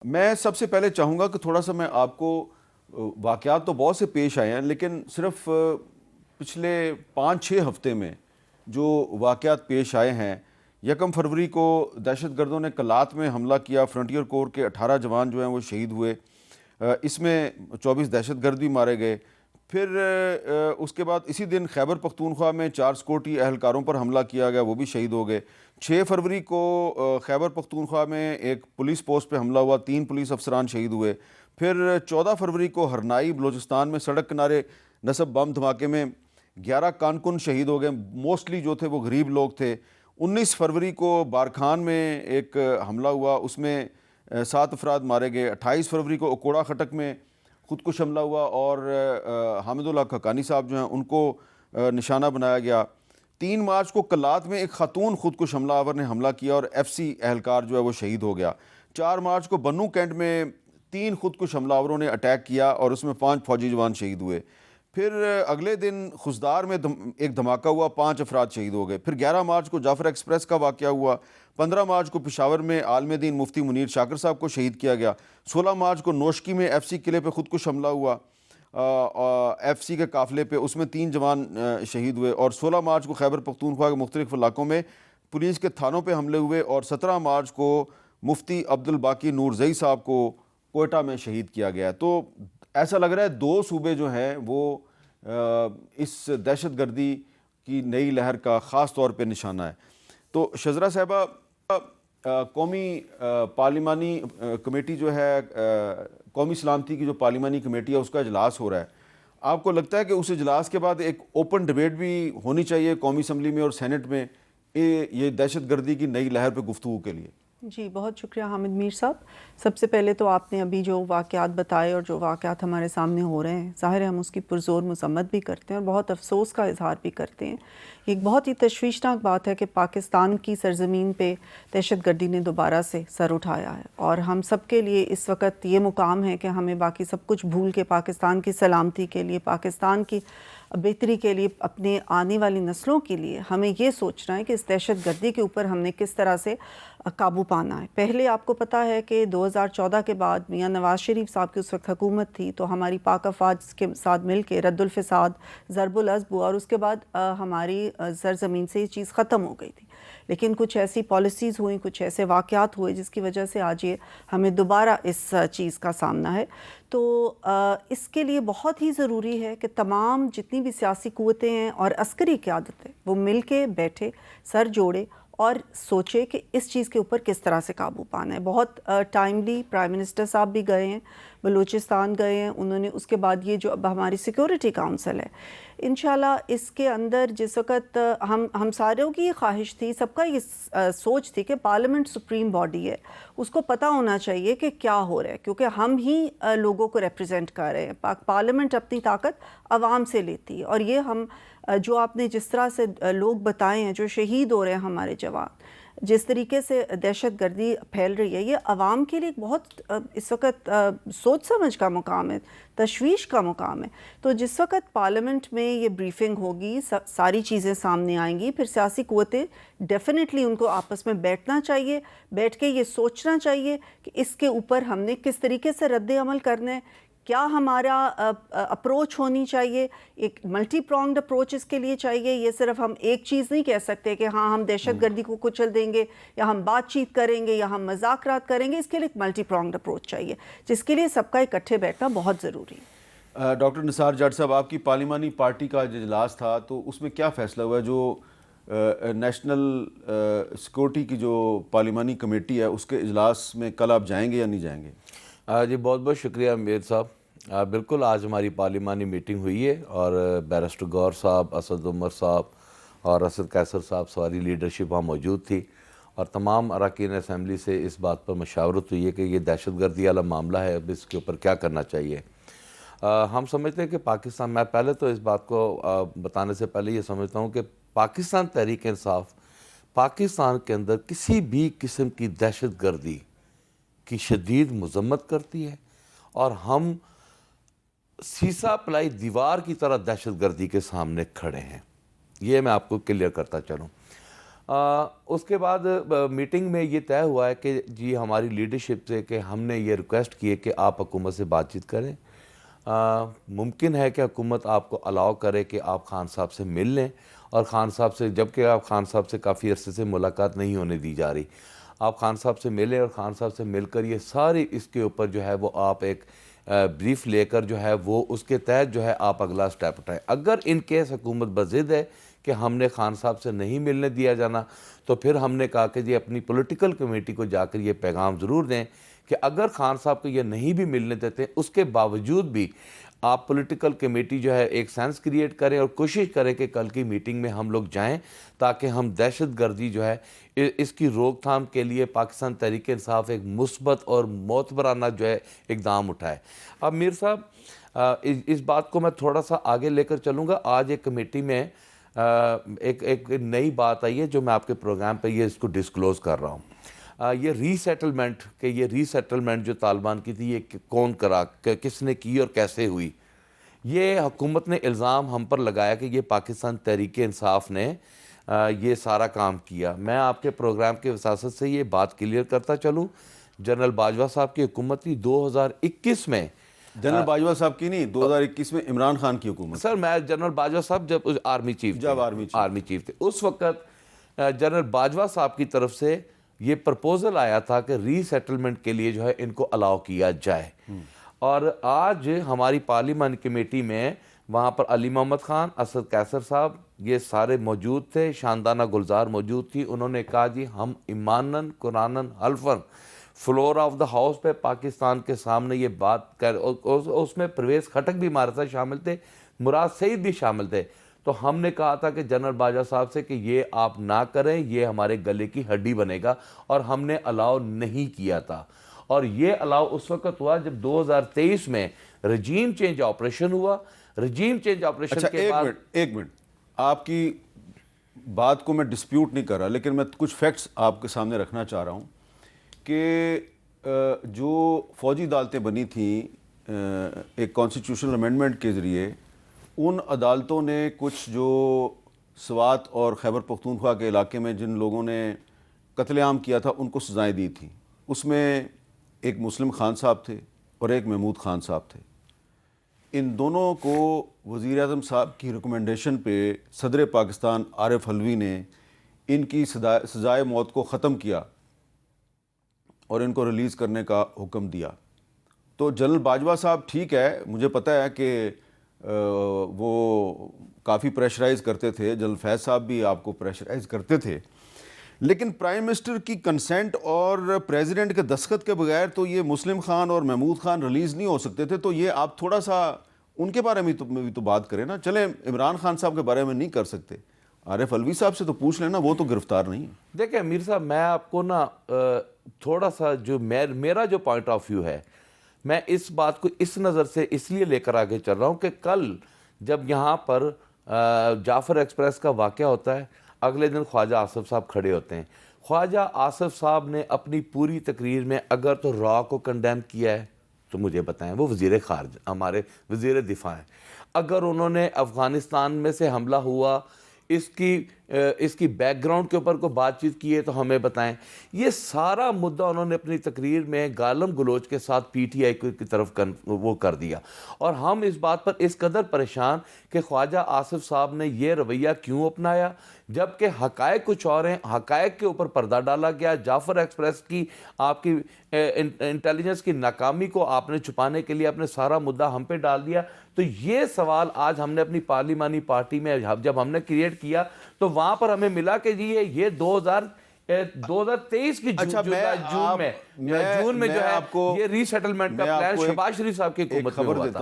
میں سب سے پہلے چاہوں گا کہ تھوڑا سا میں آپ کو واقعات تو بہت سے پیش آئے ہیں، لیکن صرف پچھلے 5-6 ہفتے میں جو واقعات پیش آئے ہیں. 1 فروری کو دہشت گردوں نے کلات میں حملہ کیا، فرنٹیئر کور کے 18 جوان جو ہیں وہ شہید ہوئے. اس میں 24 دہشت گرد بھی مارے گئے. پھر اس کے بعد اسی دن خیبر پختونخوا میں 4 سیکورٹی اہلکاروں پر حملہ کیا گیا، وہ بھی شہید ہو گئے. 6 فروری کو خیبر پختونخوا میں ایک پولیس پوسٹ پہ حملہ ہوا، 3 پولیس افسران شہید ہوئے. پھر 14 فروری کو ہرنائی بلوچستان میں سڑک کنارے نصب بم دھماکے میں 11 کارکن شہید ہو گئے، موسٹلی جو تھے وہ غریب لوگ تھے. 19 فروری کو بارکھان میں ایک حملہ ہوا، اس میں 7 افراد مارے گئے. 28 فروری کو اکوڑا خٹک میں خودکش حملہ ہوا اور حامد الحق حقانی صاحب جو ہیں ان کو نشانہ بنایا گیا. 3 مارچ کو کلات میں ایک خاتون خودکش حملہ آور نے حملہ کیا اور ایف سی اہلکار جو ہے وہ شہید ہو گیا. 4 مارچ کو بنو کینٹ میں 3 خودکش حملہ آوروں نے اٹیک کیا اور اس میں 5 فوجی جوان شہید ہوئے. پھر اگلے دن خزدار میں ایک دھماکہ ہوا، 5 افراد شہید ہو گئے. پھر 11 مارچ کو جعفر ایکسپریس کا واقعہ ہوا. 15 مارچ کو پشاور میں عالم دین مفتی منیر شاکر صاحب کو شہید کیا گیا. 16 مارچ کو نوشکی میں ایف سی قلعے پہ خودکش حملہ ہوا، ایف سی کے قافلے پہ، اس میں 3 جوان شہید ہوئے. اور 16 مارچ کو خیبر پختونخوا کے مختلف علاقوں میں پولیس کے تھانوں پہ حملے ہوئے. اور 17 مارچ کو مفتی عبدالباقی نورزئی صاحب کو کوئٹہ میں شہید کیا گیا. تو ایسا لگ رہا ہے 2 صوبے جو ہیں وہ اس دہشت گردی کی نئی لہر کا خاص طور پہ نشانہ ہے. تو شذرا صاحبہ، قومی پارلیمانی کمیٹی جو ہے، قومی سلامتی کی جو پارلیمانی کمیٹی ہے، اس کا اجلاس ہو رہا ہے. آپ کو لگتا ہے کہ اس اجلاس کے بعد ایک اوپن ڈبیٹ بھی ہونی چاہیے قومی اسمبلی میں اور سینٹ میں یہ دہشت گردی کی نئی لہر پہ گفتگو کے لیے؟ جی بہت شکریہ حامد میر صاحب. سب سے پہلے تو آپ نے ابھی جو واقعات بتائے اور جو واقعات ہمارے سامنے ہو رہے ہیں، ظاہر ہے ہم اس کی پرزور مذمت بھی کرتے ہیں اور بہت افسوس کا اظہار بھی کرتے ہیں. یہ ایک بہت ہی تشویشناک بات ہے کہ پاکستان کی سرزمین پہ دہشت گردی نے دوبارہ سے سر اٹھایا ہے، اور ہم سب کے لیے اس وقت یہ مقام ہے کہ ہمیں باقی سب کچھ بھول کے پاکستان کی سلامتی کے لیے، پاکستان کی بہتری کے لیے، اپنے آنے والی نسلوں کے لیے ہمیں یہ سوچنا ہے کہ اس دہشت گردی کے اوپر ہم نے کس طرح سے قابو پانا ہے. پہلے آپ کو پتہ ہے کہ 2014 کے بعد میاں نواز شریف صاحب کی اس وقت حکومت تھی، تو ہماری پاک افواج کے ساتھ مل کے رد الفساد، ضرب العضب، اور اس کے بعد ہماری سرزمین سے یہ چیز ختم ہو گئی تھی. لیکن کچھ ایسی پالیسیز ہوئیں، کچھ ایسے واقعات ہوئے جس کی وجہ سے آج یہ ہمیں دوبارہ اس چیز کا سامنا ہے. تو اس کے لیے بہت ہی ضروری ہے کہ تمام جتنی بھی سیاسی قوتیں ہیں اور عسکری قیادتیں وہ مل کے بیٹھے، سر جوڑے اور سوچے کہ اس چیز کے اوپر کس طرح سے قابو پانا ہے. بہت ٹائملی پرائم منسٹر صاحب بھی گئے ہیں، بلوچستان گئے ہیں. انہوں نے اس کے بعد یہ جو اب ہماری سیکیورٹی کاؤنسل ہے، انشاءاللہ اس کے اندر جس وقت ہم ساروں کی یہ خواہش تھی، سب کا یہ سوچ تھی کہ پارلیمنٹ سپریم باڈی ہے، اس کو پتہ ہونا چاہیے کہ کیا ہو رہا ہے، کیونکہ ہم ہی لوگوں کو ریپرزینٹ کر رہے ہیں. پارلیمنٹ اپنی طاقت عوام سے لیتی ہے، اور یہ ہم جو آپ نے جس طرح سے لوگ بتائے ہیں، جو شہید ہو رہے ہیں ہمارے جوان، جس طریقے سے دہشت گردی پھیل رہی ہے، یہ عوام کے لیے بہت اس وقت سوچ سمجھ کا مقام ہے، تشویش کا مقام ہے. تو جس وقت پارلیمنٹ میں یہ بریفنگ ہوگی، ساری چیزیں سامنے آئیں گی، پھر سیاسی قوتیں ڈیفینیٹلی ان کو آپس میں بیٹھنا چاہیے، بیٹھ کے یہ سوچنا چاہیے کہ اس کے اوپر ہم نے کس طریقے سے رد عمل کرنا ہے، کیا ہمارا اپروچ ہونی چاہیے. ایک ملٹی پرونگڈ اپروچ اس کے لیے چاہیے. یہ صرف ہم ایک چیز نہیں کہہ سکتے کہ ہاں ہم دہشت گردی کو کچل دیں گے، یا ہم بات چیت کریں گے، یا ہم مذاکرات کریں گے. اس کے لیے ایک ملٹی پرونگڈ اپروچ چاہیے، جس کے لیے سب کا اکٹھے بیٹھنا بہت ضروری ہے. ڈاکٹر نثار جٹ صاحب، آپ کی پارلیمانی پارٹی کا جو اجلاس تھا تو اس میں کیا فیصلہ ہوا؟ جو نیشنل سیکورٹی کی جو پارلیمانی کمیٹی ہے اس کے اجلاس میں کل آپ جائیں گے یا نہیں جائیں گے؟ جی بہت بہت شکریہ امیر صاحب. بالکل آج ہماری پارلیمانی میٹنگ ہوئی ہے، اور بیرسٹر گور صاحب، اسد عمر صاحب اور اسد قیصر صاحب، ساری لیڈرشپ وہاں موجود تھی، اور تمام اراکین اسمبلی سے اس بات پر مشاورت ہوئی ہے کہ یہ دہشت گردی والا معاملہ ہے، اب اس کے اوپر کیا کرنا چاہیے. ہم سمجھتے ہیں کہ پاکستان، میں پہلے تو اس بات کو بتانے سے پہلے یہ سمجھتا ہوں کہ پاکستان تحریک انصاف پاکستان کے اندر کسی بھی قسم کی دہشت گردی کی شدید مذمت کرتی ہے، اور ہم سیسا پلائی دیوار کی طرح دہشت گردی کے سامنے کھڑے ہیں. یہ میں آپ کو کلیئر کرتا چلوں. اس کے بعد میٹنگ میں یہ طے ہوا ہے کہ جی ہماری لیڈرشپ سے کہ ہم نے یہ ریکویسٹ کی ہے کہ آپ حکومت سے بات چیت کریں. ممکن ہے کہ حکومت آپ کو الاؤ کرے کہ آپ خان صاحب سے مل لیں, اور خان صاحب سے, جبکہ آپ خان صاحب سے کافی عرصے سے ملاقات نہیں ہونے دی جا رہی, آپ خان صاحب سے ملیں اور خان صاحب سے مل کر یہ ساری اس کے اوپر جو ہے وہ آپ ایک بریف لے کر جو ہے وہ اس کے تحت جو ہے آپ اگلا سٹیپ اٹھائیں. اگر ان کیس حکومت بضد ہے کہ ہم نے خان صاحب سے نہیں ملنے دیا جانا, تو پھر ہم نے کہا کہ جی اپنی پولیٹیکل کمیٹی کو جا کر یہ پیغام ضرور دیں کہ اگر خان صاحب کو یہ نہیں بھی ملنے دیتے, اس کے باوجود بھی آپ پولیٹیکل کمیٹی جو ہے ایک سینس کریٹ کریں اور کوشش کریں کہ کل کی میٹنگ میں ہم لوگ جائیں, تاکہ ہم دہشت گردی جو ہے اس کی روک تھام کے لیے پاکستان تحریک انصاف ایک مثبت اور معتبرانہ جو ہے اقدام اٹھائے. اب میر صاحب اس بات کو میں تھوڑا سا آگے لے کر چلوں گا. آج ایک کمیٹی میں ایک نئی بات آئی ہے جو میں آپ کے پروگرام پہ یہ اس کو ڈسکلوز کر رہا ہوں. یہ ری سیٹلمنٹ, کہ یہ ری سیٹلمنٹ جو طالبان کی تھی یہ کون کرا, کس نے کی اور کیسے ہوئی, یہ حکومت نے الزام ہم پر لگایا کہ یہ پاکستان تحریک انصاف نے یہ سارا کام کیا. میں آپ کے پروگرام کے وساطت سے یہ بات کلیئر کرتا چلوں, جنرل باجوہ صاحب کی حکومت تھی 2021 میں. جنرل باجوہ صاحب کی نہیں, 2021 میں عمران خان کی حکومت. سر میں جنرل باجوہ صاحب جب آرمی چیف تھے, اس وقت جنرل باجوہ صاحب کی طرف سے یہ پرپوزل آیا تھا کہ ری سیٹلمنٹ کے لیے جو ہے ان کو الاؤ کیا جائے. اور آج ہماری پارلیمان کمیٹی میں وہاں پر علی محمد خان, اسد قیصر صاحب, یہ سارے موجود تھے, شاندانہ گلزار موجود تھی. انہوں نے کہا جی ہم ایمانن قرآنن حلفن فلور آف دا ہاؤس پہ پاکستان کے سامنے یہ بات کر, اس میں پرویز خٹک بھی ہمارے ساتھ شامل تھے, مراد سعید بھی شامل تھے. تو ہم نے کہا تھا کہ جنرل باجوہ صاحب سے کہ یہ آپ نہ کریں, یہ ہمارے گلے کی ہڈی بنے گا, اور ہم نے الاؤ نہیں کیا تھا. اور یہ الاؤ اس وقت ہوا جب 2023 میں رجیم چینج آپریشن ہوا. رجیم چینج آپریشن کے بعد ایک منٹ, آپ کی بات کو میں ڈسپیوٹ نہیں کر رہا, لیکن میں کچھ فیکٹس آپ کے سامنے رکھنا چاہ رہا ہوں کہ جو فوجی عدالتیں بنی تھیں ایک کانسٹیٹیوشنل امینڈمنٹ کے ذریعے, ان عدالتوں نے کچھ جو سوات اور خیبر پختونخوا کے علاقے میں جن لوگوں نے قتل عام کیا تھا ان کو سزائیں دی تھیں. اس میں ایک مسلم خان صاحب تھے اور ایک محمود خان صاحب تھے. ان دونوں کو وزیر اعظم صاحب کی ریکمنڈیشن پہ صدر پاکستان عارف حلوی نے ان کی سزائے موت کو ختم کیا اور ان کو ریلیز کرنے کا حکم دیا. تو جنرل باجوہ صاحب ٹھیک ہے, مجھے پتہ ہے کہ وہ کافی پریشرائز کرتے تھے, جنرل فیض صاحب بھی آپ کو پریشرائز کرتے تھے, لیکن پرائم منسٹر کی کنسنٹ اور پریزیڈنٹ کے دستخط کے بغیر تو یہ مسلم خان اور محمود خان ریلیز نہیں ہو سکتے تھے. تو یہ آپ تھوڑا سا ان کے بارے میں بھی تو بات کریں نا. چلیں عمران خان صاحب کے بارے میں نہیں کر سکتے, عارف علوی صاحب سے تو پوچھ لینا, وہ تو گرفتار نہیں ہیں. دیکھیں میر صاحب, میں آپ کو نا تھوڑا سا جو میرا جو پوائنٹ آف ویو ہے, میں اس بات کو اس نظر سے اس لیے لے کر آگے چل رہا ہوں کہ کل جب یہاں پر جعفر ایکسپریس کا واقعہ ہوتا ہے, اگلے دن خواجہ آصف صاحب کھڑے ہوتے ہیں. خواجہ آصف صاحب نے اپنی پوری تقریر میں اگر تو را کو کنڈیم کیا ہے تو مجھے بتائیں, وہ وزیر خارجہ ہمارے وزیر دفاع ہیں. اگر انہوں نے افغانستان میں سے حملہ ہوا اس کی بیک گراؤنڈ کے اوپر کو بات چیت کی ہے تو ہمیں بتائیں. یہ سارا مدعا انہوں نے اپنی تقریر میں گالم گلوچ کے ساتھ پی ٹی آئی کی طرف وہ کر دیا. اور ہم اس بات پر اس قدر پریشان کہ خواجہ آصف صاحب نے یہ رویہ کیوں اپنایا, جبکہ حقائق کچھ اور ہیں. حقائق کے اوپر پردہ ڈالا گیا. جعفر ایکسپریس کی آپ کی انٹیلیجنس کی ناکامی کو آپ نے چھپانے کے لیے اپنے سارا مدعا ہم پہ ڈال دیا. تو یہ سوال آج ہم نے اپنی پارلیمانی پارٹی میں جب ہم نے کریٹ کیا تو وہاں پر ہمیں ملا کہ جی یہ 2023 کی جون میں جو ہے یہ ری سیٹلمنٹ کا پلان شہباز شریف صاحب کی حکومت میں ہوا تھا.